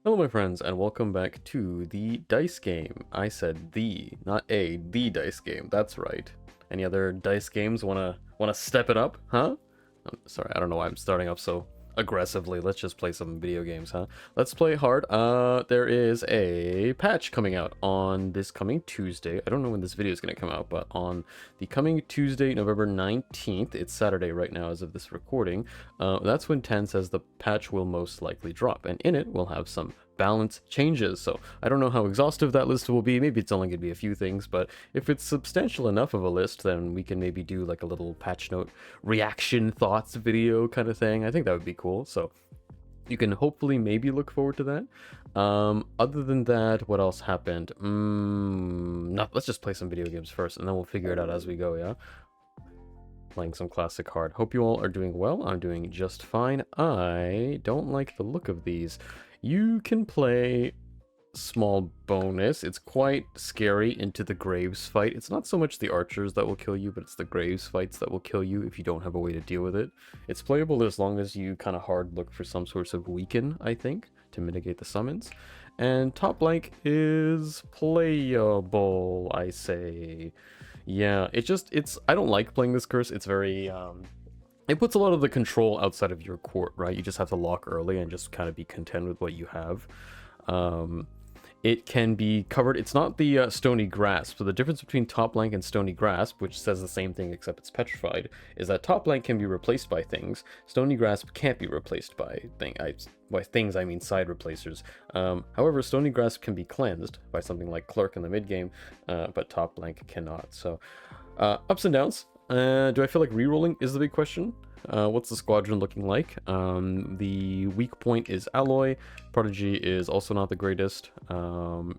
Hello my friends, and welcome back to the dice game. I said the, not a, the dice game. That's right. Any other dice games wanna step it up, huh? Sorry, I don't know why I'm starting off so aggressively. Let's just play some video games, huh? Let's play hard. There is a patch coming out on this coming Tuesday. I don't know when this video is gonna come out, but on the coming Tuesday, November 19th, it's Saturday right now as of this recording, that's when 10 says the patch will most likely drop, and in it we'll have some balance changes. So I don't know how exhaustive that list will be. Maybe it's only going to be a few things, but if it's substantial enough of a list, then we can maybe do like a little patch note reaction thoughts video kind of thing. I think that would be cool. So you can hopefully maybe look forward to that. Other than that, what else happened? No, let's just play some video games first, and then we'll figure it out as we go, yeah? Playing some classic hard. Hope you all are doing well. I'm doing just fine. I don't like the look of these. You can play small bonus. It's quite scary into the Graves fight. It's not so much the archers that will kill you, but it's the Graves fights that will kill you if you don't have a way to deal with it. It's playable as long as you kind of hard look for some sorts of weaken, I think, to mitigate the summons. And top blank is playable, I say. Yeah, I don't like playing this curse. It's very, it puts a lot of the control outside of your court, right? You just have to lock early and just kind of be content with what you have. It can be covered. It's not the Stony Grasp. So the difference between Top Blank and Stony Grasp, which says the same thing except it's petrified, is that Top Blank can be replaced by things. Stony Grasp can't be replaced by things. By things, I mean side replacers. However, Stony Grasp can be cleansed by something like Clerk in the mid-game, but Top Blank cannot. So, ups and downs. Do I feel like rerolling is the big question? What's the squadron looking like? The weak point is Alloy. Prodigy is also not the greatest.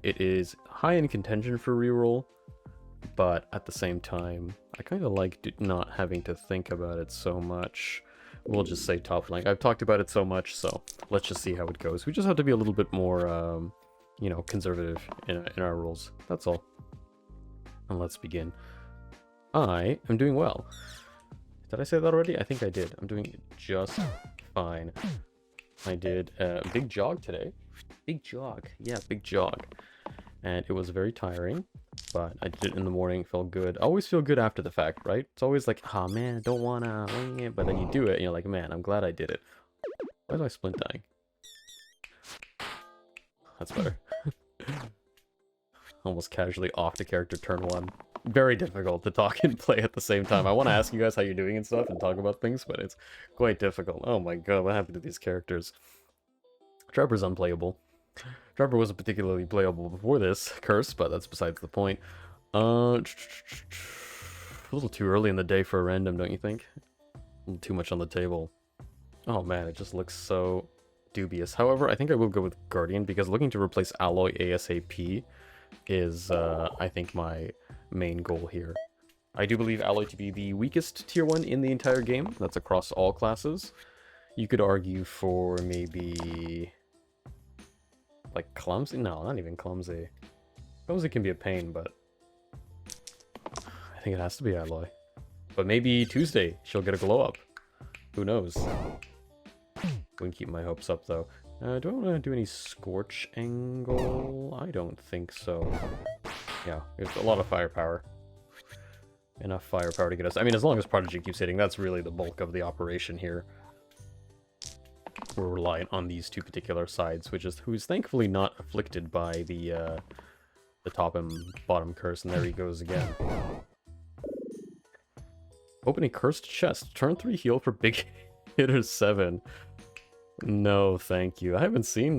It is high in contention for reroll, but at the same time, I kind of like not having to think about it so much. We'll just say top flank. I've talked about it so much, so let's just see how it goes. We just have to be a little bit more, conservative in our rules. That's all. And let's begin. I am doing well. Did I say that already? I think I did. I'm doing just fine. I did a big jog today. Big jog. Yeah, big jog. And it was very tiring, but I did it in the morning, felt good. I always feel good after the fact, right? It's always like, oh man, I don't wanna, but then you do it and you're like, man, I'm glad I did it. Why is my splint dying? That's better. Almost casually off the character turn one. Very difficult to talk and play at the same time. I want to ask you guys how you're doing and stuff and talk about things, but it's quite difficult. Oh my god, what happened to these characters? Trapper's unplayable. Trapper wasn't particularly playable before this curse, but that's besides the point. A little too early in the day for a random, don't you think? A little too much on the table. Oh man, it just looks so dubious. However, I think I will go with Guardian, because looking to replace Alloy ASAP is, I think, my main goal here. I do believe Alloy to be the weakest tier 1 in the entire game. That's across all classes. You could argue for maybe like Clumsy? No, not even Clumsy. Clumsy can be a pain, but I think it has to be Alloy. But maybe Tuesday she'll get a glow up. Who knows? Wouldn't keep my hopes up though. Do I want to do any Scorch Angle? I don't think so. Yeah, there's a lot of firepower. Enough firepower to get us. I mean, as long as Prodigy keeps hitting, that's really the bulk of the operation here. We're reliant on these two particular sides, who's thankfully not afflicted by the top and bottom curse, and there he goes again. Open a cursed chest. Turn 3 heal for big hitter 7. No, thank you. I haven't seen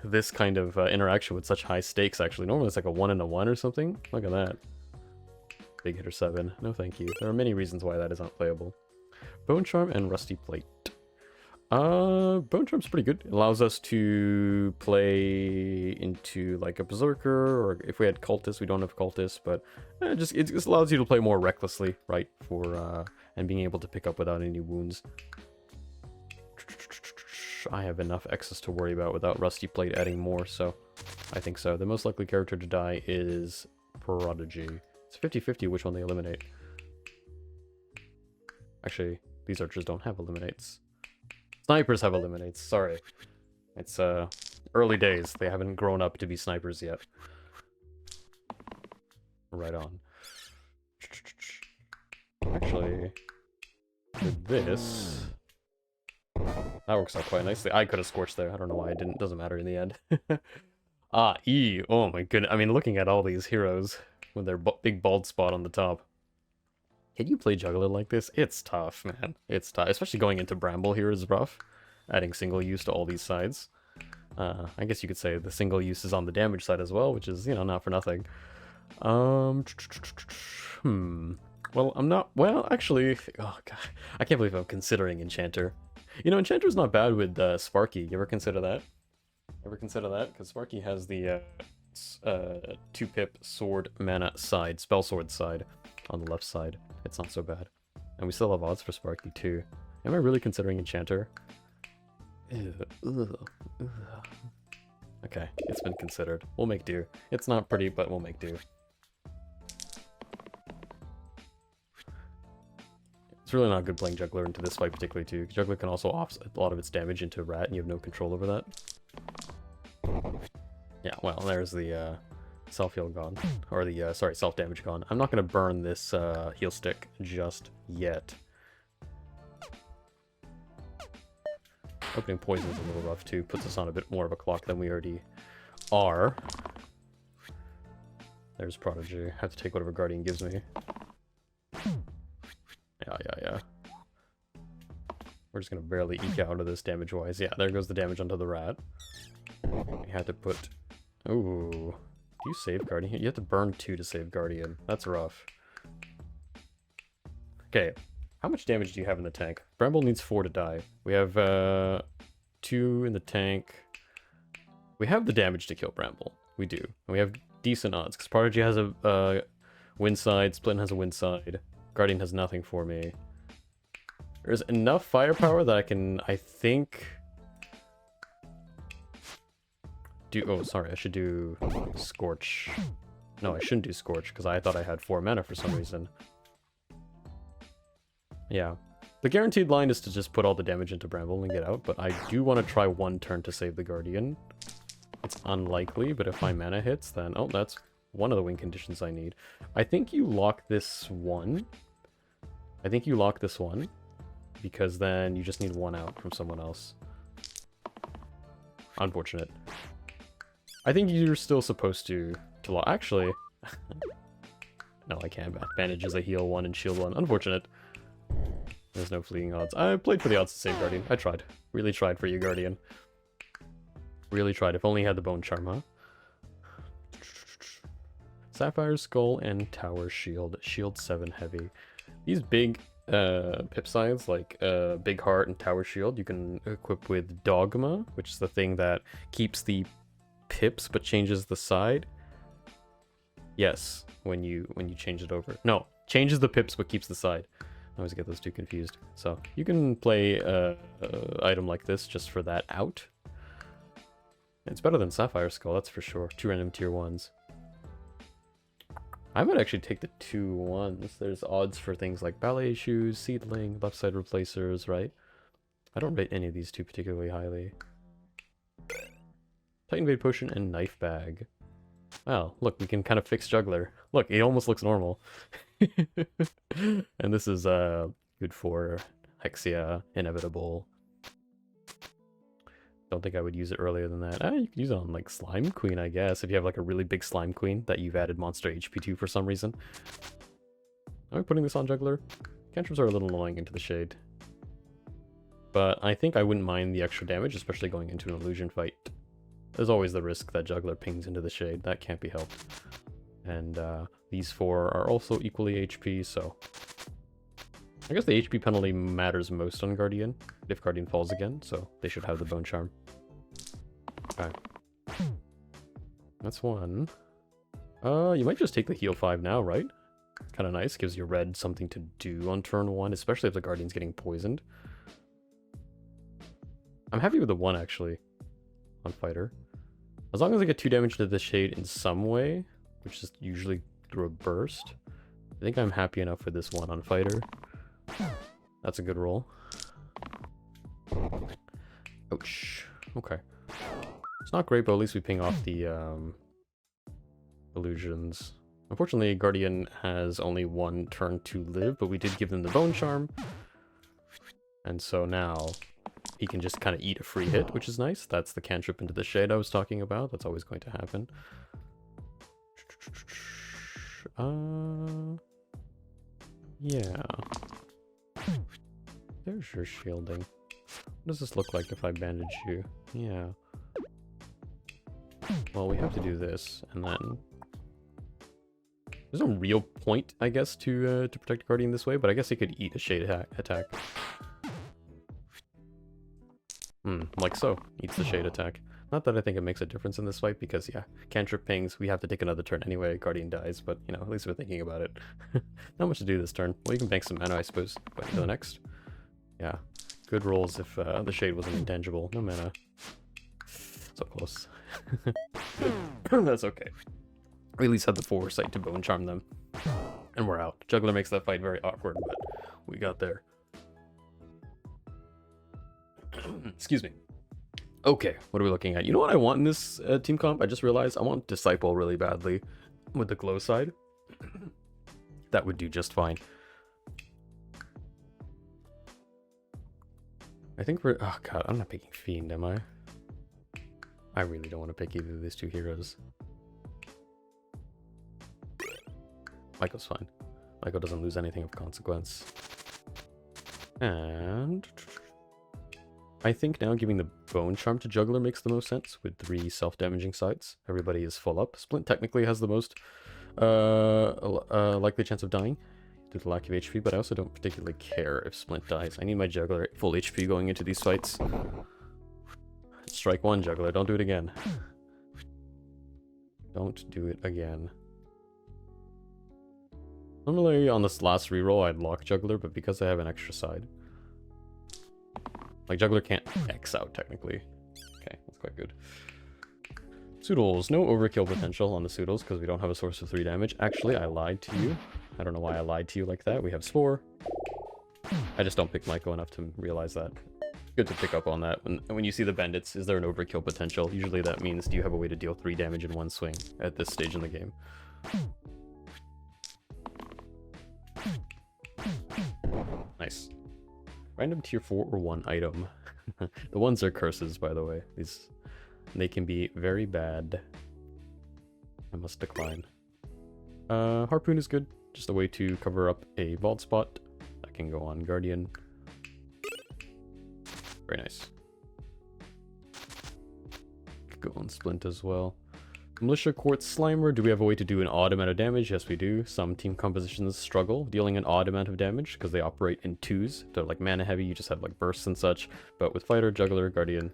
this kind of interaction with such high stakes, actually. Normally it's like a 1 and a 1 or something. Look at that. Big hitter 7. No, thank you. There are many reasons why that is not playable. Bone Charm and Rusty Plate. Bone Charm's pretty good. It allows us to play into like a Berserker, or if we had Cultist, we don't have Cultist, but it just allows you to play more recklessly, right? And being able to pick up without any wounds. I have enough excess to worry about without Rusty Plate adding more, so I think so. The most likely character to die is Prodigy. It's 50-50 which one they eliminate. Actually, these archers don't have eliminates. Snipers have eliminates, sorry. It's Early days. They haven't grown up to be snipers yet. Right on. Actually, with this... That works out quite nicely. I could have scorched there. I don't know why I didn't. Doesn't matter in the end. E. Oh my goodness. I mean, looking at all these heroes with their big bald spot on the top. Can you play juggler like this? It's tough, man. It's tough. Especially going into Bramble here is rough. Adding single use to all these sides. I guess you could say the single use is on the damage side as well, which is, you know, not for nothing. Well, I'm not... Well, actually... Oh, God. I can't believe I'm considering Enchanter. You know, Enchanter's not bad with Sparky. You ever consider that? Because Sparky has the 2-pip sword mana side, spell sword side, on the left side. It's not so bad. And we still have odds for Sparky, too. Am I really considering Enchanter? Okay, it's been considered. We'll make do. It's not pretty, but we'll make do. It's really not good playing Juggler into this fight particularly too. Juggler can also offset a lot of its damage into Rat and you have no control over that. Yeah, well, there's the self-heal gone. Or the, sorry, self-damage gone. I'm not going to burn this heal stick just yet. Opening poison is a little rough too. Puts us on a bit more of a clock than we already are. There's Prodigy. Have to take whatever Guardian gives me. Yeah. We're just gonna barely eke out of this damage-wise. Yeah, there goes the damage onto the Rat. We had to put... Ooh. Do you save Guardian? You have to burn 2 to save Guardian. That's rough. Okay. How much damage do you have in the tank? Bramble needs 4 to die. We have 2 in the tank. We have the damage to kill Bramble. We do. And we have decent odds, because Prodigy has a win side, Splint has a win side. Guardian has nothing for me. There's enough firepower that I can, I think... Oh, sorry, I should do Scorch. No, I shouldn't do Scorch, because I thought I had 4 mana for some reason. Yeah. The guaranteed line is to just put all the damage into Bramble and get out, but I do want to try 1 turn to save the Guardian. It's unlikely, but if my mana hits, then... Oh, that's one of the win conditions I need. I think you lock this one. Because then you just need 1 out from someone else. Unfortunate. I think you're still supposed to lock... Actually... No, I can't. Bandage is a heal 1 and shield 1. Unfortunate. There's no fleeting odds. I played for the odds to save Guardian. I tried. Really tried for you, Guardian. Really tried. If only you had the Bone Charm, huh? Sapphire Skull and Tower Shield. Shield 7 heavy. These big pip sides, like Big Heart and Tower Shield, you can equip with Dogma, which is the thing that keeps the pips but changes the side. Yes, when you change it over. No, changes the pips but keeps the side. I always get those two confused. So you can play item like this just for that out. It's better than Sapphire Skull, that's for sure. 2 random tier 1s. I might actually take the 2 1s. There's odds for things like Ballet Shoes, Seedling, Left Side Replacers, right? I don't rate any of these two particularly highly. Titan Blade Potion and Knife Bag. Wow, look, we can kind of fix Juggler. Look, it almost looks normal. And this is good for Hexia, Inevitable. Don't think I would use it earlier than that. You can use it on like Slime Queen, I guess, if you have like a really big Slime Queen that you've added monster HP to for some reason. Am I putting this on Juggler? Cantrips are a little annoying into the shade. But I think I wouldn't mind the extra damage, especially going into an illusion fight. There's always the risk that Juggler pings into the shade. That can't be helped. And these 4 are also equally HP, so... I guess the HP penalty matters most on Guardian, if Guardian falls again, so they should have the Bone Charm. Okay. That's 1. You might just take the heal 5 now, right? Kinda nice, gives your red something to do on turn 1, especially if the Guardian's getting poisoned. I'm happy with the 1, actually, on Fighter. As long as I get 2 damage to the shade in some way, which is usually through a burst, I think I'm happy enough for this 1 on Fighter. That's a good roll. Ouch. Okay. It's not great, but at least we ping off the illusions. Unfortunately, Guardian has only 1 turn to live, but we did give them the Bone Charm. And so now he can just kind of eat a free hit, which is nice. That's the cantrip into the shade I was talking about. That's always going to happen. Yeah. There's your shielding. What does this look like if I bandage you? Yeah. Well, we have to do this, and then... There's no real point, I guess, to protect Guardian this way, but I guess he could eat a shade attack. Like so. Eats the shade attack. Not that I think it makes a difference in this fight, because, yeah, cantrip pings, we have to take another turn anyway, Guardian dies, but, you know, at least we're thinking about it. Not much to do this turn. Well, you can bank some mana, I suppose, but to the next. Yeah. Good rolls if the shade wasn't intangible. No mana. So close. That's okay. We at least had the foresight to Bone Charm them. And we're out. Juggler makes that fight very awkward, but we got there. Excuse me. Okay, what are we looking at? You know what I want in this team comp? I just realized I want Disciple really badly with the glow side. That would do just fine. I think we're... Oh god, I'm not picking Fiend, am I? I really don't want to pick either of these 2 heroes. Myco's fine. Myco doesn't lose anything of consequence. And... I think now giving the Bone Charm to Juggler makes the most sense, with 3 self-damaging sides. Everybody is full up. Splint technically has the most likely chance of dying due to the lack of HP, but I also don't particularly care if Splint dies. I need my Juggler at full HP going into these fights. Strike 1, Juggler. Don't do it again. Don't do it again. Normally on this last reroll I'd lock Juggler, but because I have an extra side... Like, Juggler can't X out, technically. Okay, that's quite good. Pseudos. No overkill potential on the Pseudos, because we don't have a source of 3 damage. Actually, I lied to you. I don't know why I lied to you like that. We have Spore. I just don't pick Myco enough to realize that. Good to pick up on that. When you see the bandits, is there an overkill potential? Usually that means, do you have a way to deal 3 damage in 1 swing at this stage in the game? Nice. Random tier 4 or 1 item. The ones are curses, by the way. They can be very bad. I must decline. Harpoon is good. Just a way to cover up a vault spot. That can go on Guardian. Very nice. Could go on Splint as well. Militia Quartz Slimer, do we have a way to do an odd amount of damage? Yes, we do. Some team compositions struggle dealing an odd amount of damage because they operate in 2s. They're like mana heavy, you just have like bursts and such. But with Fighter, Juggler, Guardian,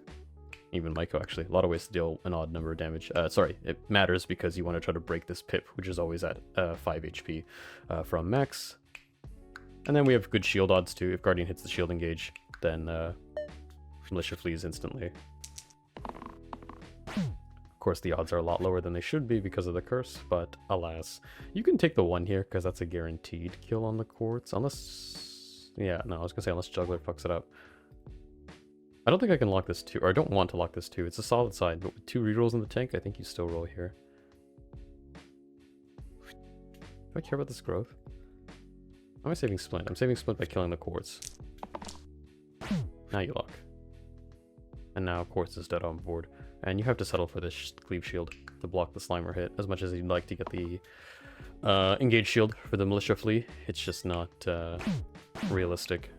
even Myco actually, a lot of ways to deal an odd number of damage. Sorry, it matters because you want to try to break this pip, which is always at 5 HP from max. And then we have good shield odds too. If Guardian hits the shield engage, then Militia flees instantly. Of course, the odds are a lot lower than they should be because of the curse, but alas. You can take the 1 here, because that's a guaranteed kill on the quartz, unless... Yeah, no, I was gonna say unless Juggler fucks it up. I don't think I can lock this 2, or I don't want to lock this 2. It's a solid side, but with 2 rerolls in the tank, I think you still roll here. Do I care about this growth? How am I saving Splint? I'm saving Splint by killing the quartz. Now you lock. And now quartz is dead on board. And you have to settle for this cleave shield to block the Slimer hit, as much as you'd like to get the engage shield for the militia flee. It's just not realistic.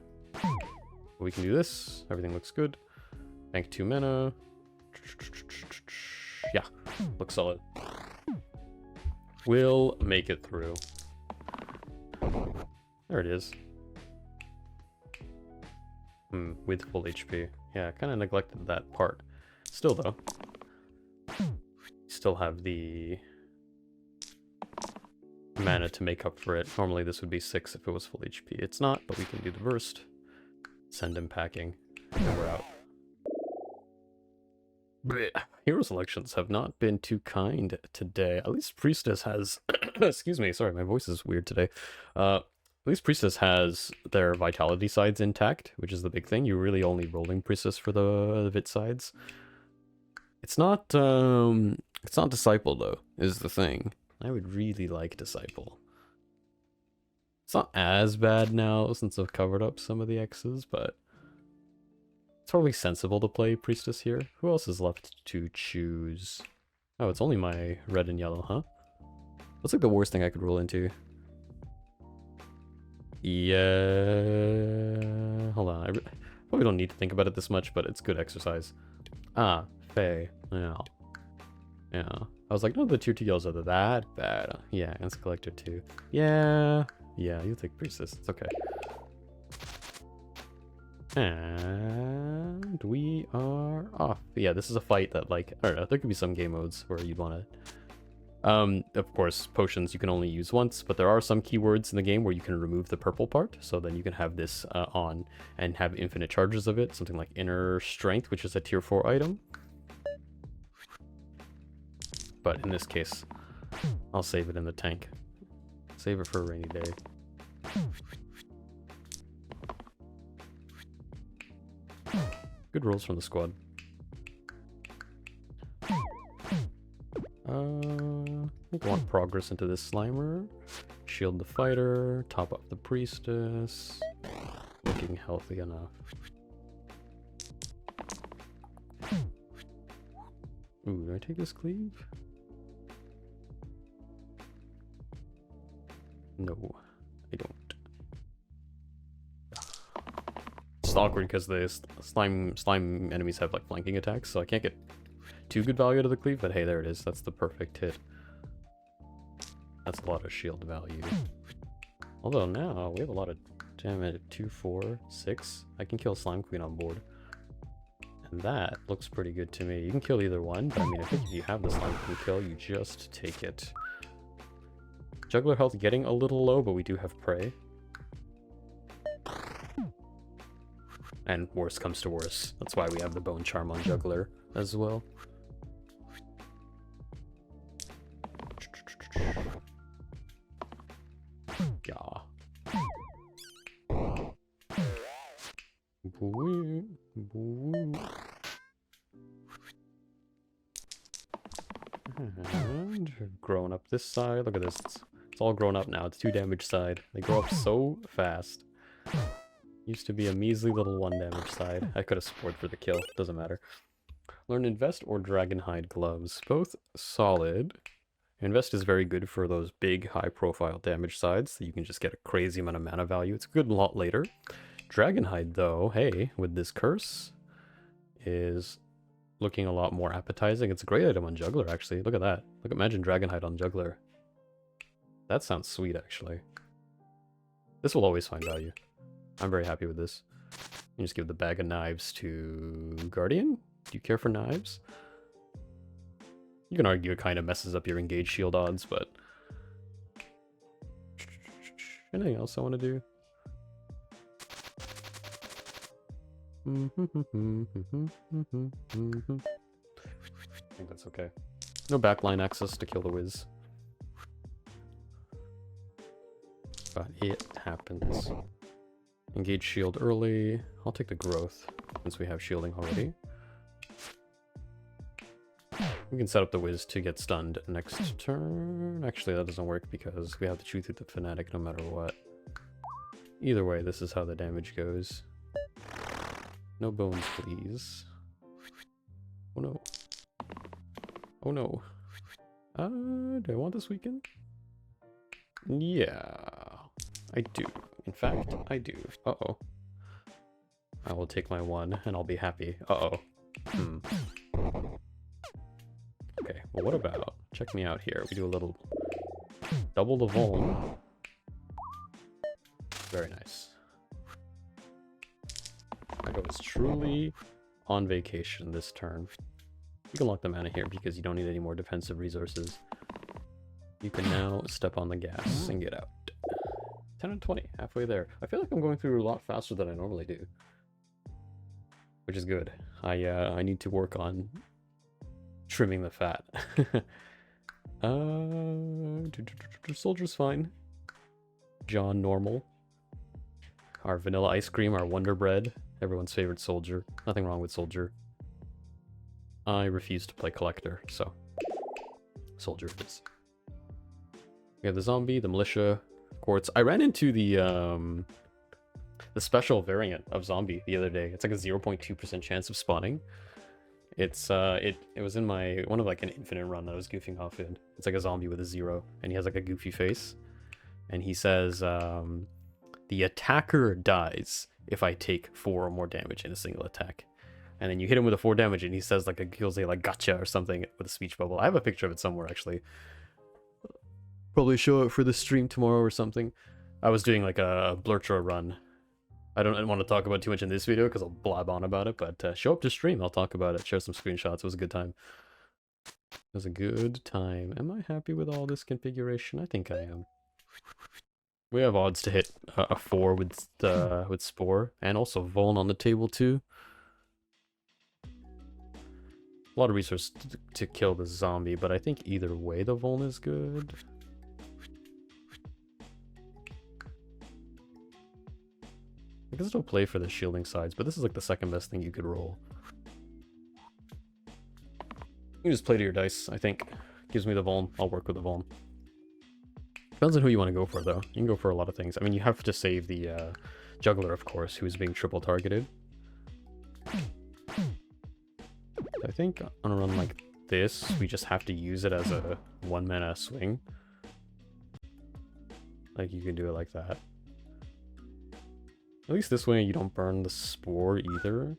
We can do this. Everything looks good. Bank 2 mana. Yeah, looks solid. We'll make it through. There it is. With full HP. Yeah, I kind of neglected that part. Still, though, still have the mana to make up for it. Normally this would be 6 if it was full HP. It's not, but we can do the burst. Send him packing, and we're out. Blech. Hero selections have not been too kind today. At least Priestess has... Excuse me, sorry, my voice is weird today. At least Priestess has their Vitality sides intact, which is the big thing. You're really only rolling Priestess for the Vit sides. It's not Disciple though, is the thing. I would really like Disciple. It's not as bad now since I've covered up some of the X's, but it's probably sensible to play Priestess here. Who else is left to choose? Oh, it's only my red and yellow, huh? What's like the worst thing I could roll into? Yeah, hold on. I probably don't need to think about it this much, but it's good exercise. Ah, Faye. Yeah. Yeah. I was like, no, the tier 2 yellows are that bad. Yeah, and it's Collector too. Yeah. Yeah, you take Priestess. It's okay. And we are off. Yeah, this is a fight that, like, I don't know, there could be some game modes where you'd want to... of course, potions you can only use once, but there are some keywords in the game where you can remove the purple part, so then you can have this on and have infinite charges of it, something like Inner Strength, which is a tier 4 item. But in this case, I'll save it in the tank. Save it for a rainy day. Good rolls from the squad. I think I want progress into this Slimer. Shield the fighter, top up the priestess. Looking healthy enough. Ooh, do I take this cleave? No, I don't. It's awkward because the slime enemies have like flanking attacks, so I can't get too good value out of the cleave, but hey, there it is. That's the perfect hit. That's a lot of shield value. Although now we have a lot of damage. 2, 4, 6. I can kill Slime Queen on board. And that looks pretty good to me. You can kill either one, but I mean, I think if you have the Slime Queen kill, you just take it. Juggler health getting a little low, but we do have prey. And worse comes to worse. That's why we have the Bone Charm on Juggler as well. Yeah. And growing up this side. Look at this. It's all grown up now. It's 2 damage side. They grow up so fast. Used to be a measly little 1 damage side. I could have supported for the kill. Doesn't matter. Learn Invest or Dragonhide Gloves. Both solid. Invest is very good for those big, high-profile damage sides, so you can just get a crazy amount of mana value. It's a good lot later. Dragonhide, though, hey, with this curse, is looking a lot more appetizing. It's a great item on Juggler, actually. Look at that. Look, imagine Dragonhide on Juggler. That sounds sweet, actually. This will always find value. I'm very happy with this. You just give the bag of knives to Guardian? Do you care for knives? You can argue it kind of messes up your engage shield odds, but... Anything else I want to do? I think that's okay. No backline access to kill the Wiz. But it happens. Engage shield early. I'll take the growth, since we have shielding already. We can set up the Wiz to get stunned next turn. Actually, that doesn't work because we have to chew through the Fanatic no matter what. Either way, this is how the damage goes. No bones, please. Oh no. Oh no. Do I want this weekend? Yeah, I do. In fact, I do. Uh-oh. I will take my 1 and I'll be happy. Uh-oh. Okay, well what about... Check me out here. We do a little... Double the volume. Very nice. Myco is truly on vacation this turn. You can lock the mana here because you don't need any more defensive resources. You can now step on the gas and get out. 10 and 20, halfway there. I feel like I'm going through a lot faster than I normally do. Which is good. I need to work on trimming the fat. Soldier's fine. John normal. Our vanilla ice cream, our Wonder Bread. Everyone's favorite soldier. Nothing wrong with soldier. I refuse to play Collector, so Soldier it is. We have the Zombie, the Militia, Quartz. I ran into the special variant of Zombie the other day. It's like a 0.2% chance of spawning. It's it was in my one of like an infinite run that I was goofing off in. It's like a zombie with a 0, and he has like a goofy face, and he says the attacker dies if I take 4 or more damage in a single attack. And then you hit him with a 4 damage, and he says like he'll say like gotcha or something with a speech bubble. I have a picture of it somewhere actually. Probably show it for the stream tomorrow or something. I was doing like a Blurtra run. I don't want to talk about too much in this video because I'll blab on about it, but show up to stream. I'll talk about it, share some screenshots. It was a good time. It was a good time. Am I happy with all this configuration? I think I am. We have odds to hit a 4 with Spore, and also Vuln on the table too. A lot of resources to kill the zombie, but I think either way the Vuln is good. I can still play for the shielding sides, but this is like the second best thing you could roll. You can just play to your dice, I think. Gives me the Vuln. I'll work with the Vuln. Depends on who you want to go for, though. You can go for a lot of things. I mean, you have to save the Juggler, of course, who's being triple targeted. I think on a run like this, we just have to use it as a 1-mana swing. Like, you can do it like that. At least this way you don't burn the Spore either.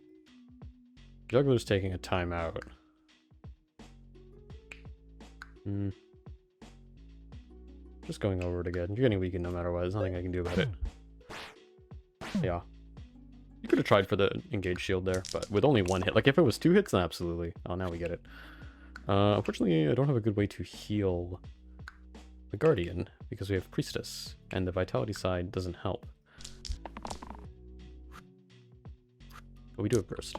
Juggler's taking a timeout. Just going over it again. You're getting weakened no matter what. There's nothing I can do about it. Yeah. You could have tried for the engage shield there, but with only 1 hit. Like, if it was 2 hits, then absolutely. Oh, now we get it. Unfortunately, I don't have a good way to heal the Guardian, because we have Priestess, and the Vitality side doesn't help. But we do have Burst.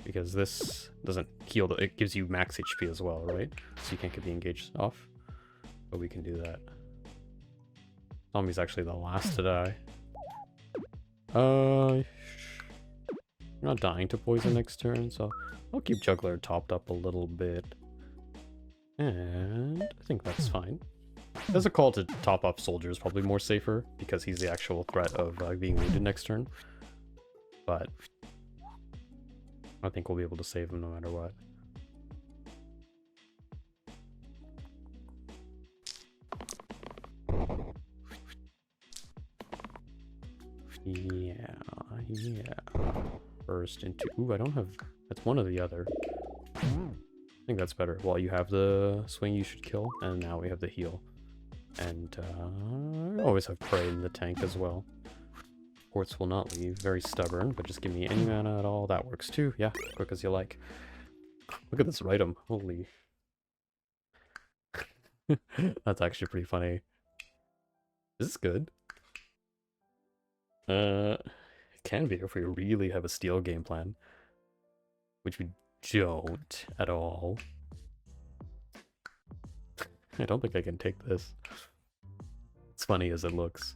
Because this doesn't heal, it gives you max HP as well, right? So you can't get the engage off. But we can do that. Zombie's actually the last to die. I'm not dying to poison next turn, so I'll keep Juggler topped up a little bit. And I think that's fine. There's a call to top up Soldier is probably more safer, because he's the actual threat of being wounded next turn. But I think we'll be able to save him no matter what. Yeah. Burst into... Ooh, I don't have... That's one or the other. I think that's better. While you have the swing, you should kill. And now we have the heal. And I always have Prey in the tank as well. Quartz will not leave. Very stubborn, but just give me any mana at all. That works too. Yeah, quick as you like. Look at this Ritem. Holy... That's actually pretty funny. Is this good? It can be if we really have a steal game plan. Which we don't at all. I don't think I can take this. It's funny as it looks.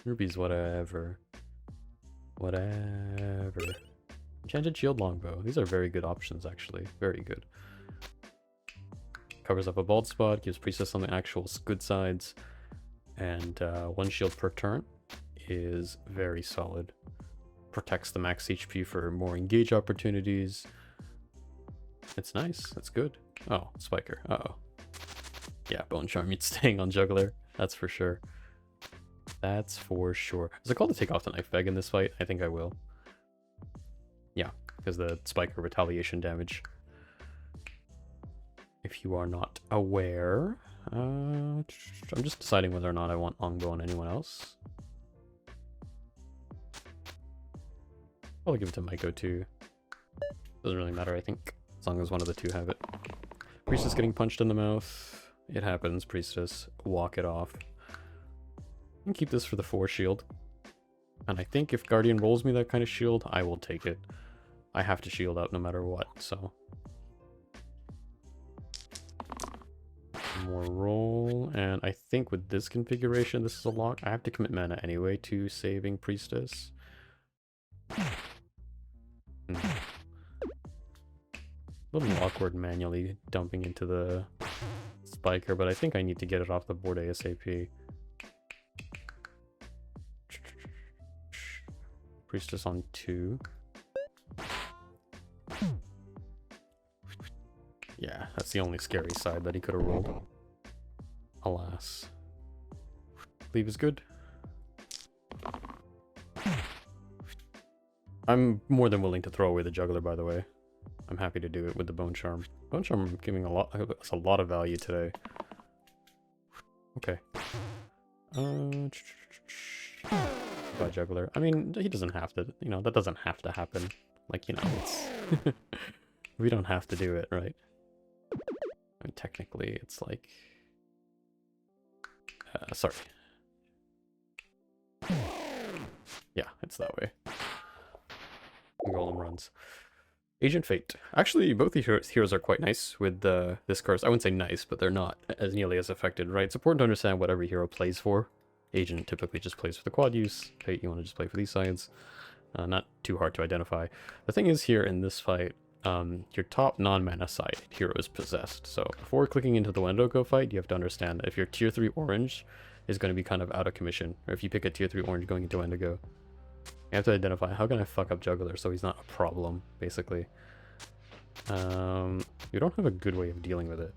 Rubies, whatever. Whatever. Enchanted Shield Longbow. These are very good options, actually. Very good. Covers up a bald spot, gives Priestess on the actual good sides, and 1 shield per turn is very solid. Protects the max HP for more engage opportunities. It's nice. That's good. Oh, Spiker. Uh-oh. Yeah, Bone Charm, you'd staying on Juggler. That's for sure. That's for sure. Is it called to take off the Knife Bag in this fight? I think I will. Yeah, because the Spiker retaliation damage. If you are not aware, I'm just deciding whether or not I want Longbow on anyone else. I'll give it to Myco too. Doesn't really matter, I think, as long as one of the two have it. Priestess getting punched in the mouth. It happens, Priestess. Walk it off. And keep this for the 4 shield. And I think if Guardian rolls me that kind of shield, I will take it. I have to shield up no matter what, so... More roll, and I think with this configuration, this is a lock. I have to commit mana anyway to saving Priestess. A little awkward manually dumping into the spiker, but I think I need to get it off the board ASAP. Priestess on 2. Yeah, that's the only scary side that he could have rolled. Alas. Leave is good. I'm more than willing to throw away the juggler, by the way. I'm happy to do it with the bone charm. Bone charm giving us a lot of value today. Okay. By juggler. I mean, he doesn't have to, you know, that doesn't have to happen. Like, you know, it's we don't have to do it, right? I mean, technically, it's like sorry. Yeah, it's that way. Golem runs. Agent Fate. Actually, both the heroes are quite nice with this curse. I wouldn't say nice, but they're not as nearly as affected, right? It's important to understand what every hero plays for. Agent typically just plays for the quad use. Fate, you want to just play for these sides. Not too hard to identify. The thing is here in this fight, your top non-mana side hero is possessed. So before clicking into the Wendigo fight, you have to understand that if your tier 3 orange is going to be kind of out of commission, or if you pick a tier 3 orange going into Wendigo, you have to identify how can I fuck up Juggler so he's not a problem, basically. You don't have a good way of dealing with it,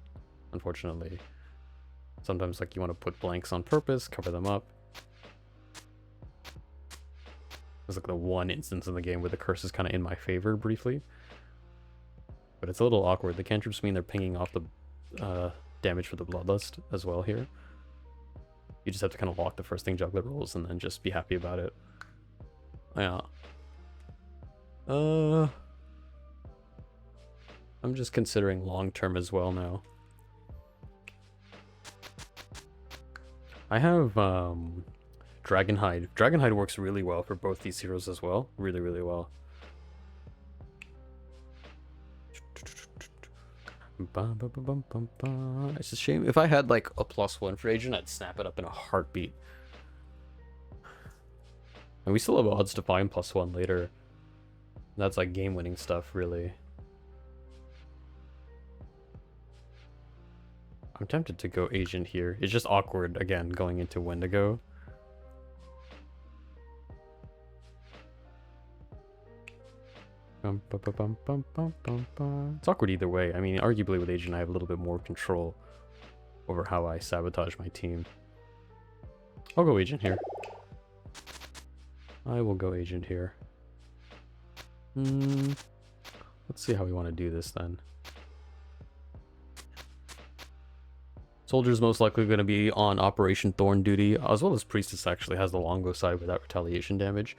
unfortunately. Sometimes like you want to put blanks on purpose, cover them up. There's like the one instance in the game where the curse is kind of in my favor briefly. But it's a little awkward. The cantrips mean they're pinging off the damage for the Bloodlust as well here. You just have to kind of lock the first thing Juggler rolls and then just be happy about it. Yeah. I'm just considering long-term as well now. I have Dragonhide. Dragonhide works really well for both these heroes as well. Really, really well. It's a shame. If I had like a +1 for Agent, I'd snap it up in a heartbeat. And we still have odds to find +1 later. That's like game-winning stuff, really. I'm tempted to go Agent here. It's just awkward, again, going into Wendigo. It's awkward either way. I mean, arguably with Agent, I have a little bit more control over how I sabotage my team. I'll go Agent here. I will go Agent here. Let's see how we want to do this then. Soldier's most likely going to be on Operation Thorn duty, as well as Priestess actually has the Longo side without retaliation damage.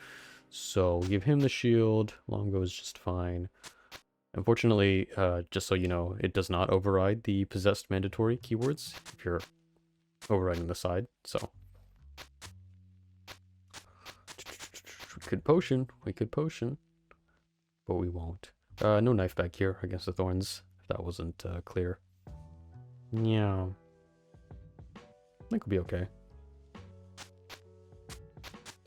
So give him the shield. Longo is just fine. Unfortunately, just so you know, it does not override the possessed mandatory keywords if you're overriding the side. So we could potion, but we won't. No knife back here against the thorns, if that wasn't clear. Yeah. I think we'll be okay. I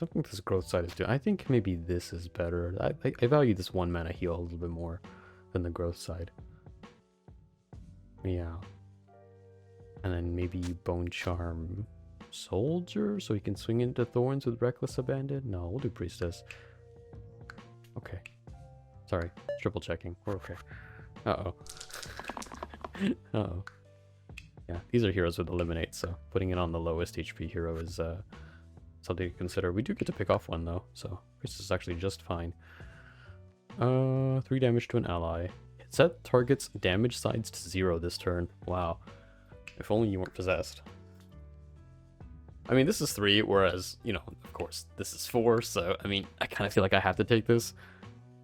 don't think this growth side is doing. I think maybe this is better. I value this 1 mana heal a little bit more than the growth side. Yeah. And then maybe Bone Charm Soldier so he can swing into thorns with Reckless Abandon? No, we'll do Priestess. Okay. Sorry, triple checking. We're okay. Uh-oh. Uh-oh. Yeah, these are heroes with Eliminate, so putting it on the lowest HP hero is something to consider. We do get to pick off one, though, so Priestess is actually just fine. 3 damage to an ally. Set target's damage sides to 0 this turn. Wow. If only you weren't possessed. I mean, this is 3, whereas, you know, of course, this is 4, so, I mean, I kind of feel like I have to take this.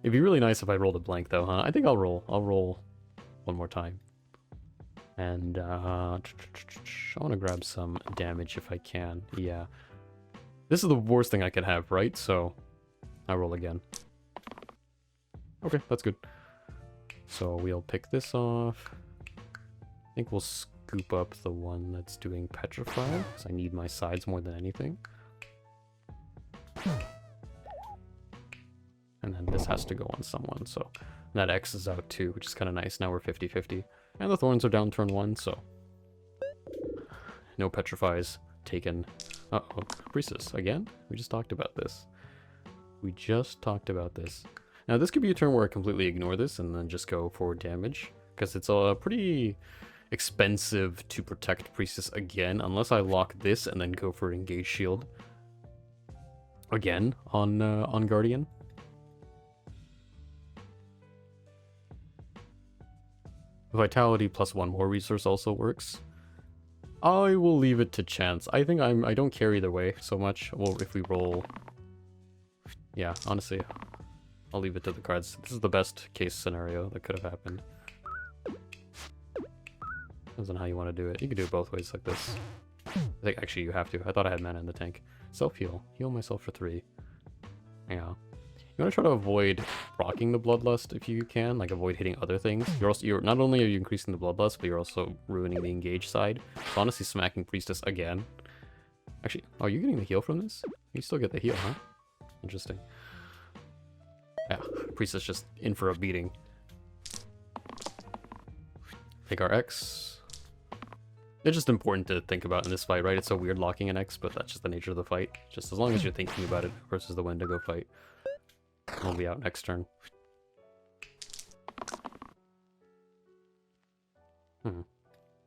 It'd be really nice if I rolled a blank, though, huh? I think I'll roll. I'll roll one more time. And, I want to grab some damage if I can. Yeah. This is the worst thing I could have, right? So, I roll again. Okay, that's good. So, we'll pick this off. I think we'll scoop up the one that's doing Petrify, because I need my sides more than anything. And then this has to go on someone, so that X is out too, which is kind of nice. Now we're 50-50. And the thorns are down turn 1, so no petrifies taken. Uh-oh, priestess, again? We just talked about this. Now this could be a turn where I completely ignore this and then just go forward damage, because it's pretty expensive to protect priestess again, unless I lock this and then go for engage shield again on guardian. Vitality plus 1 more resource also works. I will leave it to chance. I think I don't care either way so much. Well, if we roll, yeah, honestly, I'll leave it to the cards. This is the best case scenario that could have happened. Depends on how you want to do it. You can do it both ways like this. I think actually you have to. I thought I had mana in the tank. Self-heal. Heal myself for 3. Yeah. You want to try to avoid rocking the Bloodlust if you can, like avoid hitting other things. You're not only are you increasing the Bloodlust, but you're also ruining the engage side. So honestly, smacking Priestess again. Actually, oh, you're getting the heal from this? You still get the heal, huh? Interesting. Yeah, Priestess just in for a beating. Take our X. It's just important to think about in this fight, right? It's so weird locking an X, but that's just the nature of the fight. Just as long as you're thinking about it versus the Wendigo fight. We'll be out next turn.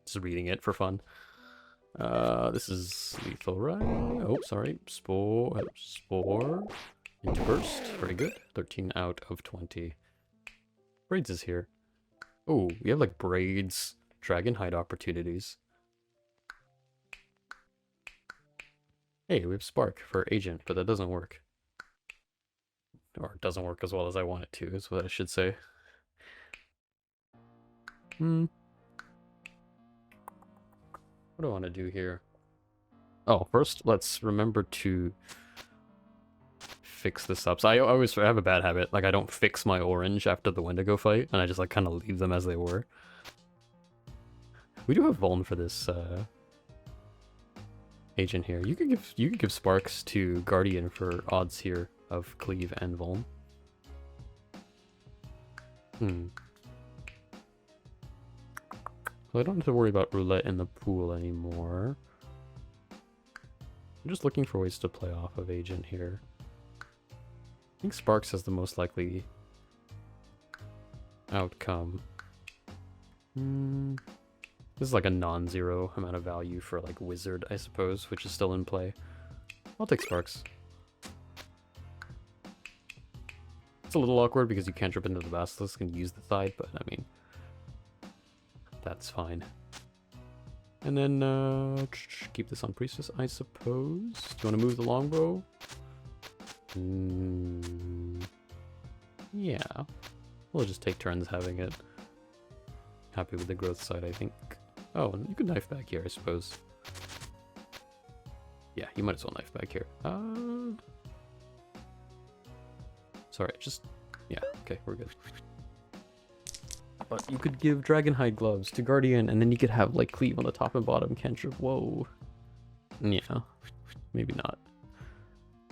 Just reading it for fun. This is lethal, right? Oh, sorry. Spore. Into burst. Very good. 13 out of 20. Braids is here. Oh, we have like braids, dragon hide opportunities. Hey, we have spark for agent, but that doesn't work. Or it doesn't work as well as I want it to, is what I should say. What do I want to do here? Oh, first, let's remember to fix this up. So I always have a bad habit. Like, I don't fix my orange after the Wendigo fight, and I just, like, kind of leave them as they were. We do have Vuln for this, agent here. You could give sparks to Guardian for odds here of cleave and Vuln. So I don't have to worry about roulette in the pool anymore. I'm just looking for ways to play off of agent here. I think Sparks has the most likely outcome. This is like a non-zero amount of value for like Wizard, I suppose, which is still in play. I'll take Sparks. It's a little awkward because you can't trip into the Basilisk and use the side, but I mean, that's fine. And then keep this on Priestess, I suppose. Do you want to move the longbow? Yeah. We'll just take turns having it. Happy with the growth side, I think. Oh, and you could knife back here, I suppose. Yeah, you might as well knife back here. Sorry, just... yeah, okay, we're good. But you could give Dragonhide gloves to Guardian, and then you could have, like, Cleave on the top and bottom cantrip. Whoa. Yeah, maybe not.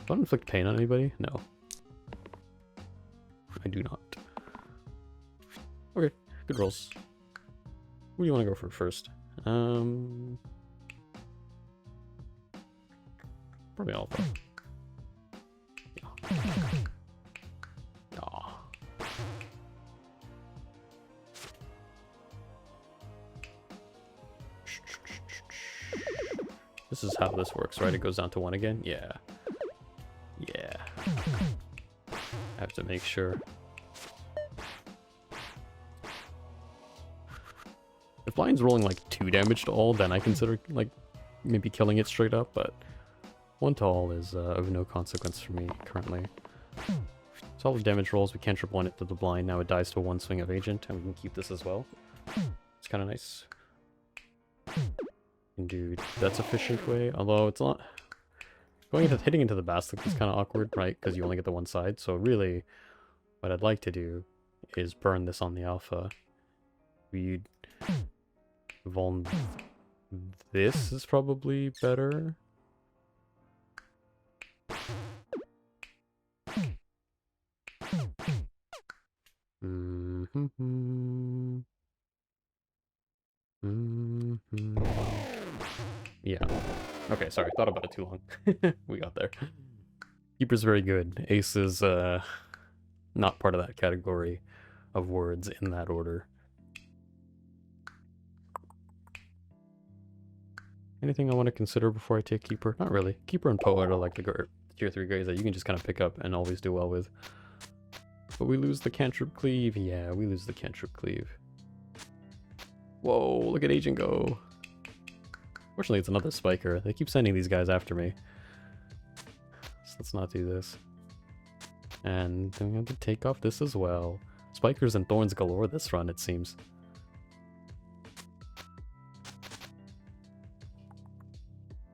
Do I inflict pain on anybody? No. I do not. Okay, good rolls. Who do you want to go for first? Probably Alpha. Yeah. Aw. This is how this works, right? It goes down to 1 again? Yeah. Yeah. I have to make sure. If Lion's rolling like 2 damage to all, then I consider like maybe killing it straight up, but 1 to all is of no consequence for me currently. Solid damage rolls, we can't triple it to the blind, now it dies to 1 swing of agent, and we can keep this as well. It's kind of nice. Can do that's efficient way, although it's not... hitting into the Basilisk is kind of awkward, right? Because you only get the 1 side, so really what I'd like to do is burn this on the Alpha. We'd... Vuln... This is probably better. Mm-hmm. Mm-hmm. Yeah. Okay, sorry. Thought about it too long. We got there. Keeper's very good. Ace is not part of that category of words in that order. Anything I want to consider before I take Keeper? Not really. Keeper and Poet are like the tier 3 guys that you can just kind of pick up and always do well with. But we lose the Cantrip Cleave. Yeah, we lose the Cantrip Cleave. Whoa, look at Agent go. Fortunately, it's another Spiker. They keep sending these guys after me. So let's not do this. And then we have to take off this as well. Spikers and Thorns galore this run, it seems.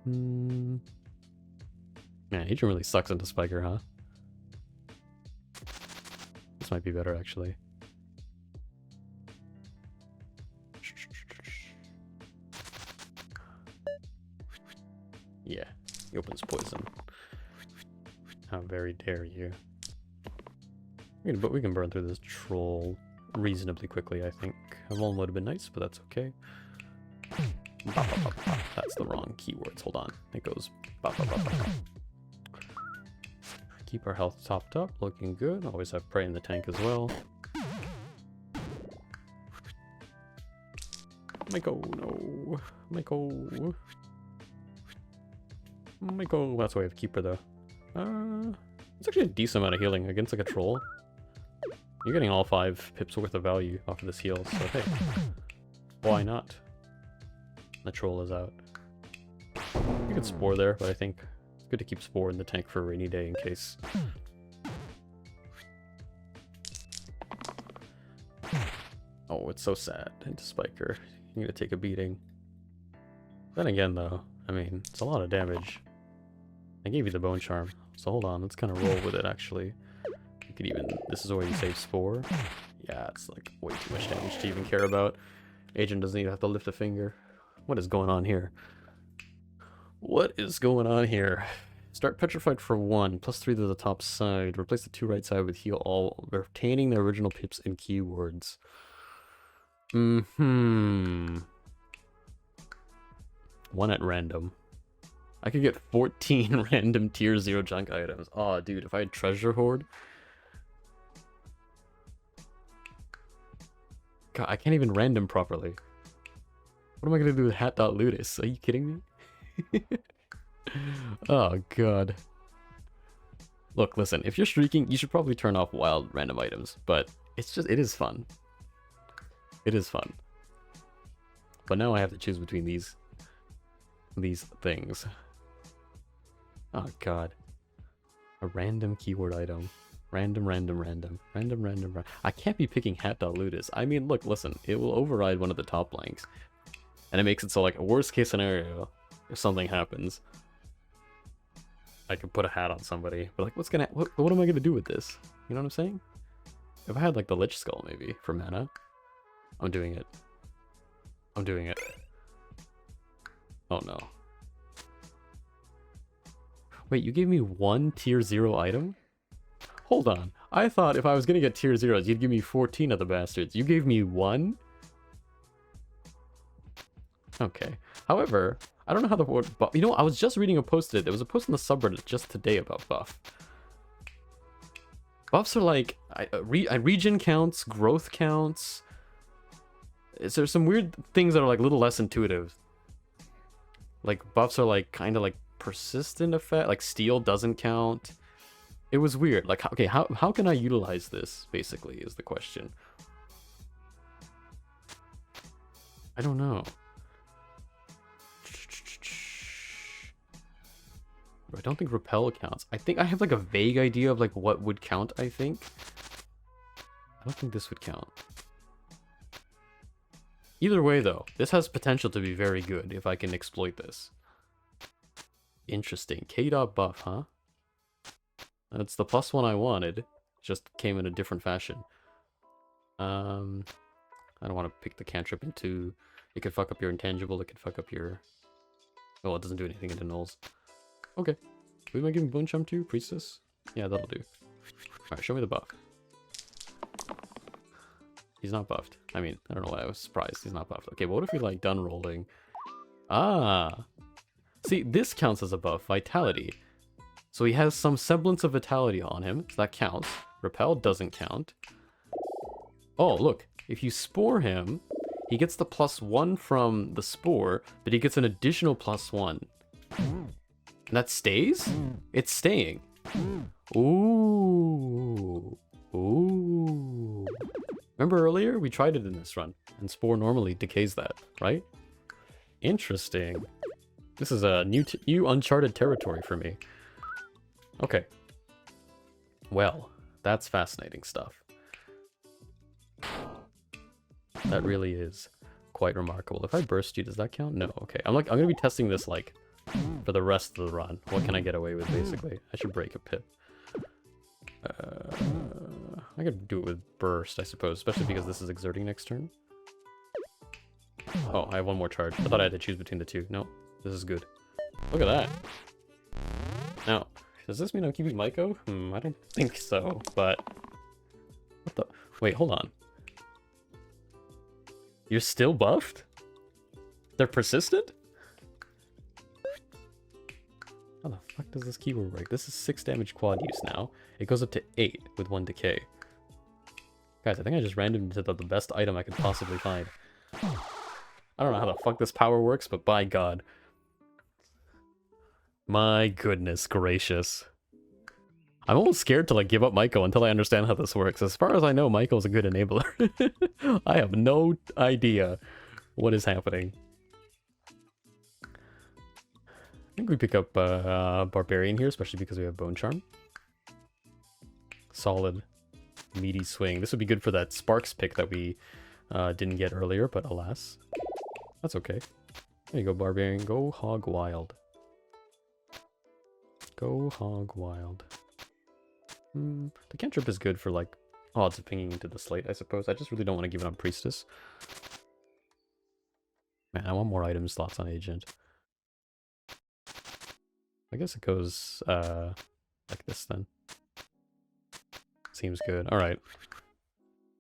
Man, Agent really sucks into Spiker, huh? This might be better, actually. Yeah, he opens poison. How very dare you. But we can burn through this troll reasonably quickly, I think. A one would have been nice, but that's okay. That's the wrong keywords. Hold on. It goes. Keep our health topped up, looking good. Always have prey in the tank as well. Myco, no. Myco. Myco. That's why I have Keeper though. It's actually a decent amount of healing against like a troll. You're getting all 5 pips worth of value off of this heal, so hey. Why not? The troll is out. You could Spore there, but I think it's good to keep Spore in the tank for a rainy day in case. Oh, it's so sad. Into Spiker. You need to take a beating. Then again, though, I mean, it's a lot of damage. I gave you the Bone Charm, so hold on, let's kind of roll with it, actually. You could even... This is where you save Spore. Yeah, it's like way too much damage to even care about. Agent doesn't even have to lift a finger. What is going on here? What is going on here? Start Petrified for 1, +3 to the top side. Replace the 2 right side with heal all, retaining the original pips and keywords. One at random. I could get 14 random tier 0 junk items. Oh, dude, if I had Treasure Hoard... God, I can't even random properly. What am I gonna do with Hat.Ludus? Are you kidding me? Oh, God. Look, listen, if you're streaking, you should probably turn off wild random items, but it's just, it is fun. It is fun. But now I have to choose between these things. Oh, God. A random keyword item. Random. I can't be picking Hat.Ludus. I mean, look, listen, it will override one of the top blanks. And it makes it so, like, a worst case scenario, if something happens, I could put a hat on somebody. But, like, what am I gonna do with this? You know what I'm saying? If I had, like, the Lich Skull, maybe, for mana. I'm doing it. Oh, no. Wait, you gave me 1 tier 0 item? Hold on. I thought if I was gonna get tier 0s, you'd give me 14 of the bastards. You gave me 1? Okay. However, I don't know how the word buff... You know, I was just reading a post today. There was a post on the subreddit just today about buff. Buffs are like... region counts, growth counts. There's some weird things that are like a little less intuitive. Like, buffs are like kind of like persistent effect. Like, steel doesn't count. It was weird. Like, okay, how can I utilize this, basically, is the question. I don't know. I don't think repel counts. I think I have like a vague idea of like what would count, I think. I don't think this would count. Either way though, this has potential to be very good if I can exploit this. Interesting. K-dot buff, huh? That's the +1 I wanted. Just came in a different fashion. I don't want to pick the cantrip into... It could fuck up your intangible, it could fuck up your... Well, it doesn't do anything into nulls. Okay. Who am I giving Bone Charm to? Priestess? Yeah, that'll do. Alright, show me the buff. He's not buffed. I mean, I don't know why I was surprised. He's not buffed. Okay, but what if we like done rolling? Ah. See, this counts as a buff. Vitality. So he has some semblance of vitality on him. So that counts. Repel doesn't count. Oh, look. If you spore him, he gets the +1 from the spore, but he gets an additional +1. And that stays? It's staying. Ooh. Ooh. Remember earlier? We tried it in this run, and spore normally decays that, right? Interesting. This is a new uncharted territory for me. Okay. Well, that's fascinating stuff. That really is quite remarkable. If I burst you, does that count? No. Okay. I'm gonna be testing this like for the rest of the run. What can I get away with basically? I should break a pip. I could do it with burst, I suppose, especially because this is exerting next turn. Oh, I have one more charge. I thought I had to choose between the two. No, this is good. Look at that. Now, does this mean I'm keeping Myco? I don't think so, but... What the... Wait, hold on. You're still buffed? They're persistent? How the fuck does this keyword work? This is 6 damage quad use now. It goes up to 8 with 1 decay. Guys, I think I just randomed to the best item I could possibly find. I don't know how the fuck this power works, but by God. My goodness gracious. I'm almost scared to like give up Myco until I understand how this works. As far as I know, Myco's a good enabler. I have no idea what is happening. I think we pick up Barbarian here, especially because we have Bone Charm. Solid, meaty swing. This would be good for that Sparks pick that we didn't get earlier, but alas. That's okay. There you go, Barbarian. Go hog wild. Go hog wild. The cantrip is good for, like, odds of pinging into the slate, I suppose. I just really don't want to give it on Priestess. Man, I want more item slots on Agent. I guess it goes, like this then. Seems good. Alright.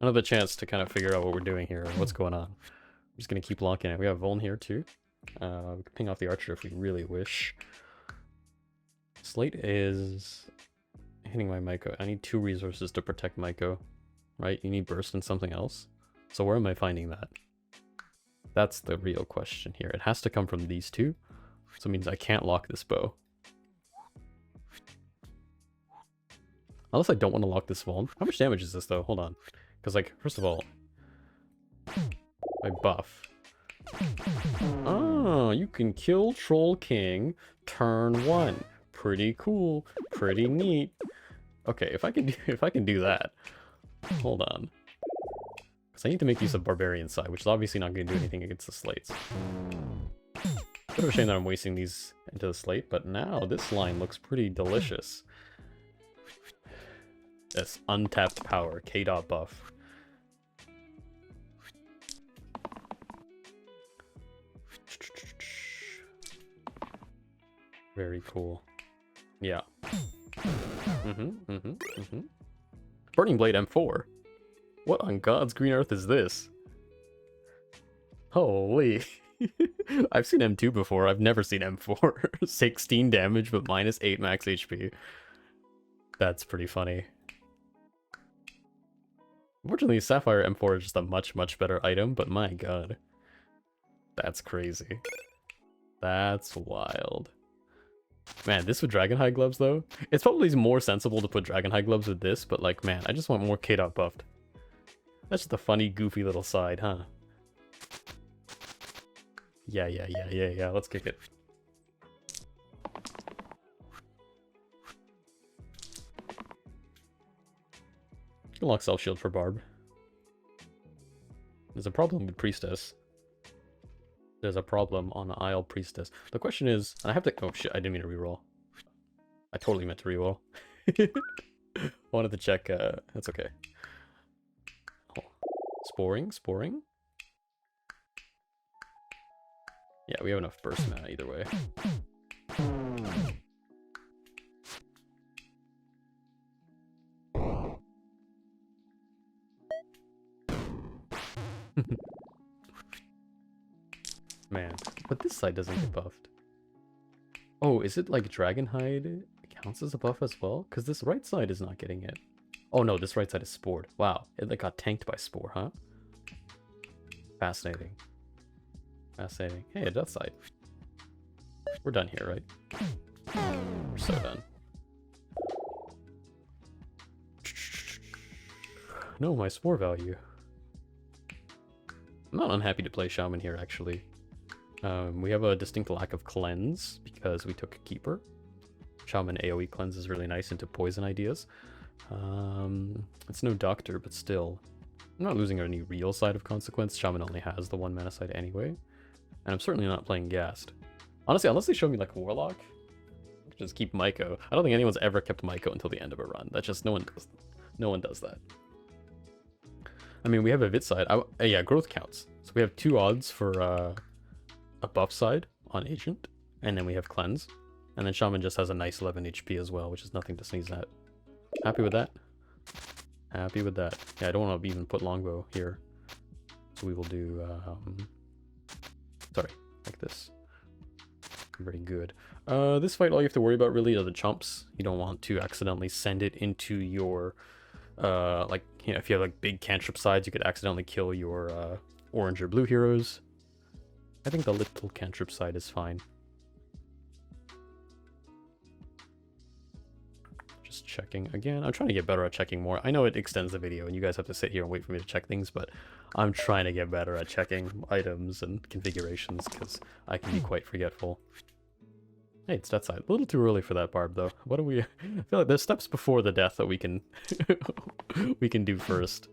Another chance to kind of figure out what we're doing here and what's going on. I'm just gonna keep locking it. We have Vuln here, too. We can ping off the Archer if we really wish. Slate is hitting my Myco. I need 2 resources to protect Myco, right? You need burst and something else. So where am I finding that? That's the real question here. It has to come from these 2. So it means I can't lock this bow. Unless I don't want to lock this Vuln. How much damage is this though? Hold on. Because like, first of all, my buff. Oh, you can kill Troll King turn 1. Pretty cool. Pretty neat. Okay, if I can do that. Hold on. Because I need to make use of Barbarian side, which is obviously not going to do anything against the slates. Bit of a shame that I'm wasting these into the slate, but now this line looks pretty delicious. This untapped power, K-dot buff. Very cool. Yeah. Burning Blade M4. What on God's green earth is this? Holy. I've seen M2 before. I've never seen M4. 16 damage, but minus 8 max HP. That's pretty funny. Unfortunately, Sapphire M4 is just a much, much better item, but my God. That's crazy. That's wild. Man, this with Dragonhide gloves, though? It's probably more sensible to put Dragonhide gloves with this, but like, man, I just want more K-dot buffed. That's just a funny, goofy little side, huh? Yeah, let's kick it. Unlock Self Shield for Barb. There's a problem with Priestess. There's a problem on the Isle Priestess. The question is, I have to... Oh shit, I didn't mean to reroll. I totally meant to reroll. I wanted to check, that's okay. Oh. Sporing? Yeah, we have enough burst mana either way. Man, but this side doesn't get buffed. Oh, is it like Dragonhide counts as a buff as well? Because this right side is not getting it. Oh no, this right side is Spored. Wow, it like got tanked by Spore, huh? Fascinating. Fascinating. Hey, a death side. We're done here, right? We're so done. No, my Spore value. I'm not unhappy to play Shaman here, actually. We have a distinct lack of cleanse because we took a Keeper. Shaman AoE cleanse is really nice into poison ideas. It's no Doctor, but still. I'm not losing any real side of consequence. Shaman only has the 1 mana side anyway. And I'm certainly not playing Ghast. Honestly, unless they show me like Warlock, I'll just keep Myco. I don't think anyone's ever kept Myco until the end of a run. That's just, no one does that. I mean, we have a Vit side. Yeah, growth counts. So we have 2 odds for a buff side on Agent, and then we have Cleanse. And then Shaman just has a nice 11 HP as well, which is nothing to sneeze at. Happy with that? Happy with that. Yeah, I don't want to even put Longbow here. So we will do, sorry, like this. Very good. This fight, all you have to worry about really are the chumps. You don't want to accidentally send it into your, like, you know, if you have like big cantrip sides, you could accidentally kill your orange or blue heroes. I think the little cantrip side is fine. Just checking again. I'm trying to get better at checking more. I know it extends the video and you guys have to sit here and wait for me to check things, but I'm trying to get better at checking items and configurations because I can be quite forgetful. Hey, it's that side. A little too early for that barb though. What do we... I feel like there's steps before the death that we can we can do first.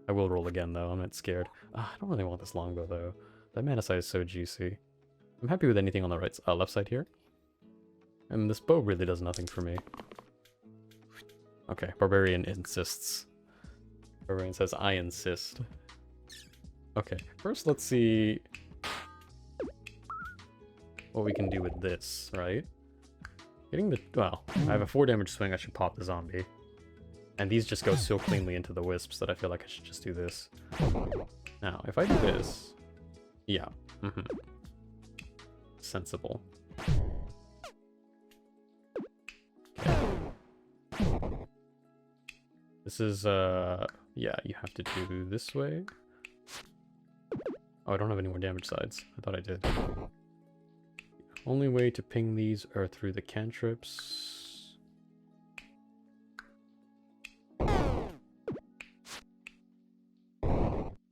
I will roll again though, I'm not scared. I don't really want this longbow though. That mana side is so juicy. I'm happy with anything on the right left side here. And this bow really does nothing for me. Okay, Barbarian insists. Barbarian says, I insist. Okay, first let's see what we can do with this, right? Getting the... Well, I have a 4 damage swing, I should pop the zombie. And these just go so cleanly into the wisps that I feel like I should just do this. Now, if I do this... Yeah. Sensible. This is, yeah, you have to do this way. Oh, I don't have any more damage sides. I thought I did. Only way to ping these are through the cantrips.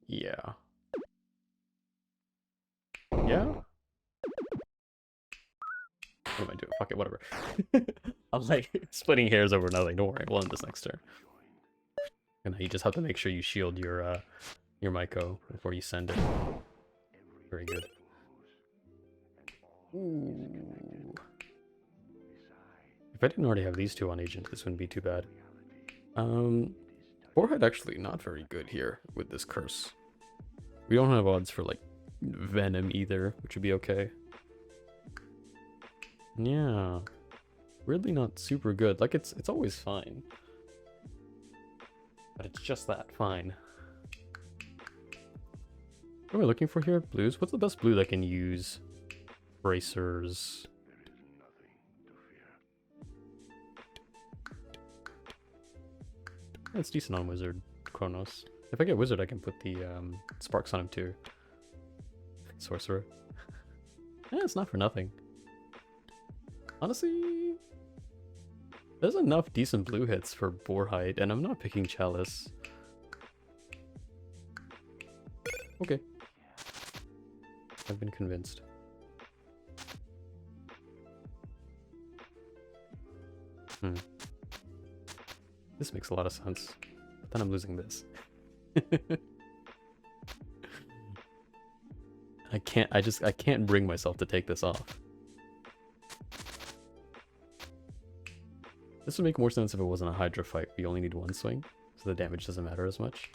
Yeah. Yeah? What am I doing? Fuck it, whatever. I'm like splitting hairs over nothing. Don't worry, we'll end this next turn. And you just have to make sure you shield your Myco before you send it. Very good. Ooh. If I didn't already have these 2 on Agent, this wouldn't be too bad. Forehead actually not very good here with this curse. We don't have odds for like Venom either, which would be okay. Yeah. Really not super good. Like it's always fine. But it's just that fine. What am I looking for here? Blues? What's the best blue that can use bracers? Yeah, it's decent on Wizard, Chronos. If I get Wizard, I can put the Sparks on him too. Sorcerer. Yeah, it's not for nothing. Honestly, there's enough decent blue hits for Boarhide, and I'm not picking Chalice. Okay. I've been convinced. This makes a lot of sense. But then I'm losing this. I can't bring myself to take this off. This would make more sense if it wasn't a Hydra fight. We only need 1 swing, so the damage doesn't matter as much.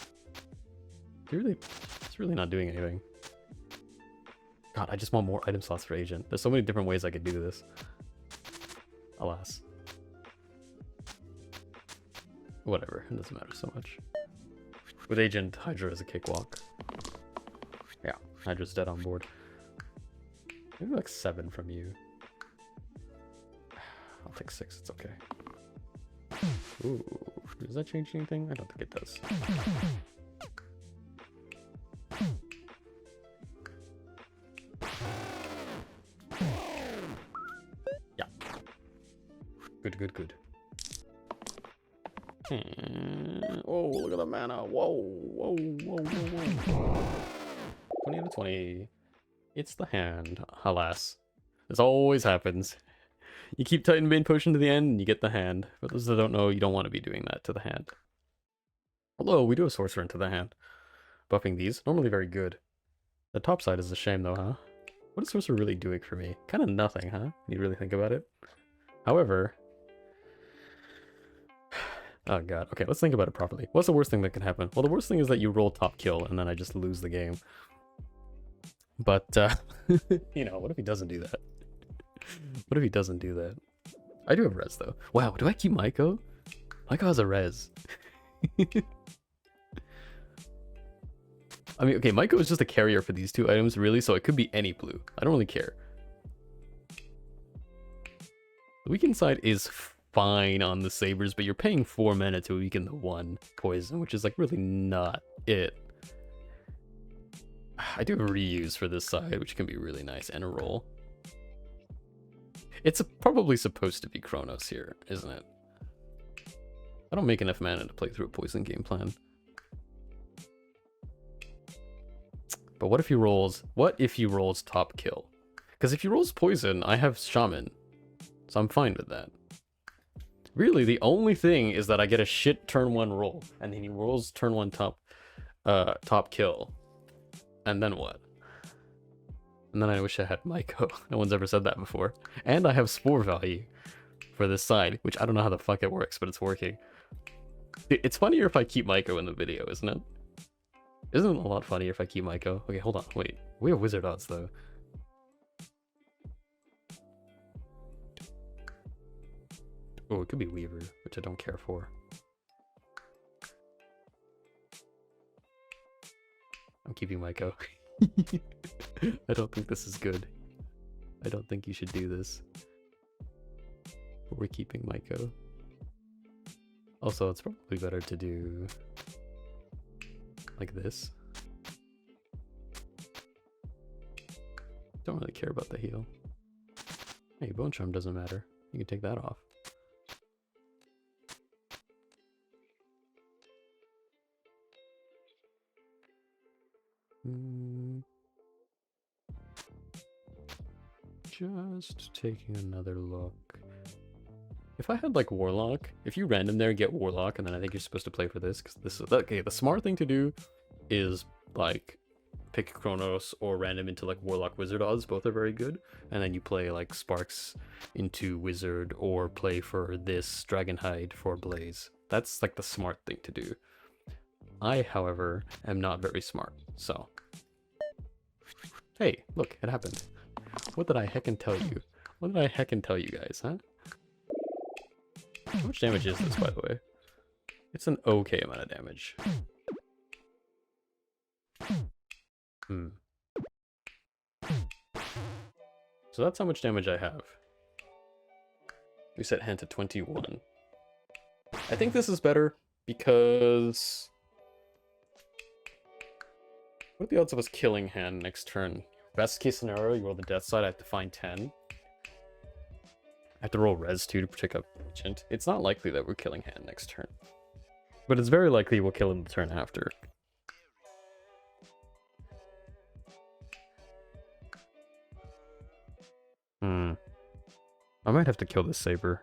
It's really not doing anything. God, I just want more item slots for Agent. There's so many different ways I could do this. Alas. Whatever, it doesn't matter so much. With Agent Hydra as a cakewalk. Yeah, Hydra's dead on board. Maybe like 7 from you. I'll take 6, it's okay. Ooh, does that change anything? I don't think it does. Yeah. Good, good, good. Oh, look at the mana. Whoa, whoa, whoa, whoa, whoa. 20 out of 20. It's the hand, alas. This always happens. You keep Titan main potion to the end, and you get the hand. For those that don't know, you don't want to be doing that to the hand. Although, we do a sorcerer into the hand. Buffing these, normally very good. The top side is a shame though, huh? What is sorcerer really doing for me? Kind of nothing, huh? When you really think about it. However... Oh god, okay, let's think about it properly. What's the worst thing that can happen? Well, the worst thing is that you roll top kill, and then I just lose the game. But, you know, what if he doesn't do that? What if he doesn't do that? I do have res, though. Wow, do I keep Myco? Myco has a res. I mean, okay, Myco is just a carrier for these two items, really, so it could be any blue. I don't really care. The weakened side is fine on the sabers, but you're paying 4 mana to weaken the 1 poison, which is, like, really not it. I do have a reuse for this side, which can be really nice, and a roll. It's probably supposed to be Chronos here, isn't it? I don't make enough mana to play through a poison game plan. But what if he rolls... What if he rolls top kill? Because if he rolls poison, I have shaman. So I'm fine with that. Really, the only thing is that I get a shit turn 1 roll. And then he rolls turn 1 top kill. And then what? And then I wish I had Myco. No one's ever said that before. And I have Spore value for this side, which I don't know how the fuck it works, but it's working. It's funnier if I keep Myco in the video, isn't it? Isn't it a lot funnier if I keep Myco? Okay, hold on, wait. We have Wizard odds, though. Oh, it could be Weaver, which I don't care for. I'm keeping Myco. I don't think this is good. I don't think you should do this. But we're keeping Myco. Also, it's probably better to do like this. Don't really care about the heal. Hey, Bone Charm doesn't matter. You can take that off. Just taking another look. If I had like Warlock, if you random there and get Warlock, and then I think you're supposed to play for this, because this is okay. The smart thing to do is like pick Chronos or random into like Warlock Wizard odds. Both are very good, and then you play like Sparks into Wizard or play for this Dragonhide for Blaze. That's like the smart thing to do. I, however, am not very smart, so. Hey, look, it happened. What did I heckin' tell you? What did I heckin' tell you guys, huh? How much damage is this, by the way? It's an okay amount of damage. So that's how much damage I have. We set hand to 21. I think this is better because... What are the odds of us killing hand next turn? Best case scenario, you roll the death side, I have to find 10. I have to roll res too to protect up Agent. It's not likely that we're killing hand next turn. But it's very likely we'll kill him the turn after. I might have to kill this Saber.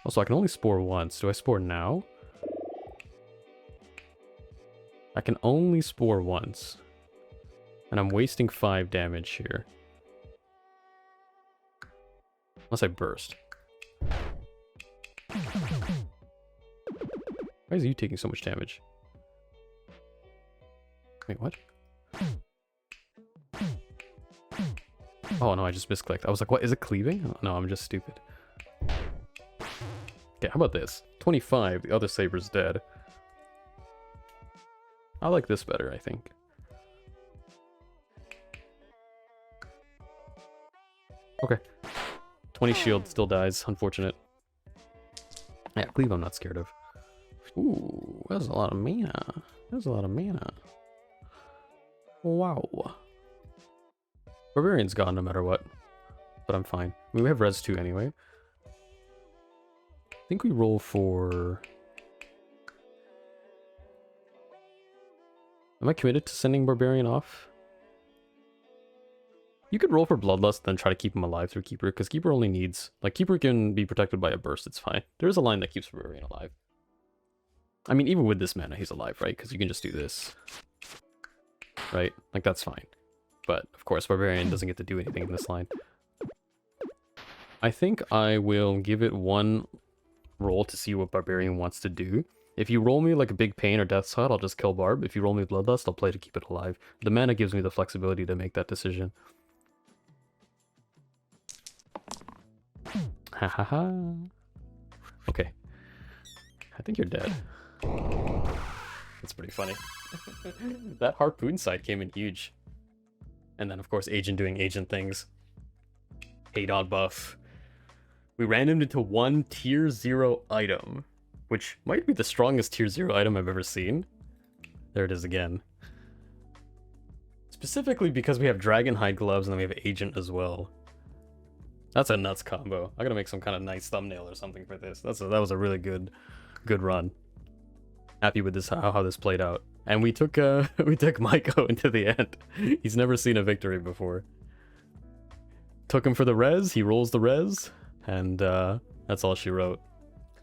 Also, I can only spore once. Do I spore now? I can only spore once. And I'm wasting 5 damage here. Unless I burst. Why is you taking so much damage? Wait, what? Oh no, I just misclicked. I was like, what, is it cleaving? Oh, no, I'm just stupid. Okay, how about this? 25, the other saber's dead. I like this better, I think. Okay. 20 shield still dies, unfortunate. Yeah, cleave I'm not scared of. Ooh, that's a lot of mana. That's a lot of mana. Wow. Barbarian's gone no matter what. But I'm fine. I mean, we have res 2 anyway. I think we roll for... Am I committed to sending Barbarian off? You could roll for Bloodlust, then try to keep him alive through Keeper, because Keeper only needs... Like, Keeper can be protected by a burst, it's fine. There is a line that keeps Barbarian alive. I mean, even with this mana, he's alive, right? Because you can just do this. Right? Like, that's fine. But, of course, Barbarian doesn't get to do anything in this line. I think I will give it one roll to see what Barbarian wants to do. If you roll me like a big pain or death's heart, I'll just kill Barb. If you roll me Bloodlust, I'll play to keep it alive. The mana gives me the flexibility to make that decision. Ha ha ha. Okay. I think you're dead. That's pretty funny. That harpoon side came in huge. And then, of course, Agent doing agent things. A-dot buff. We randomed into one tier 0 item, which might be the strongest tier 0 item I've ever seen. There it is again. Specifically because we have Dragonhide gloves and then we have Agent as well. That's a nuts combo. I gotta make some kind of nice thumbnail or something for this. That was a really good run. Happy with this how this played out. And we took Myco into the end. He's never seen a victory before. Took him for the res, he rolls the res, and that's all she wrote.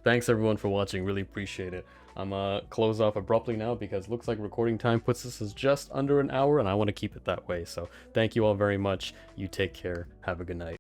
Thanks everyone for watching, really appreciate it. I'm close off abruptly now because looks like recording time puts us as just under an hour and I want to keep it that way. So thank you all very much. You take care. Have a good night.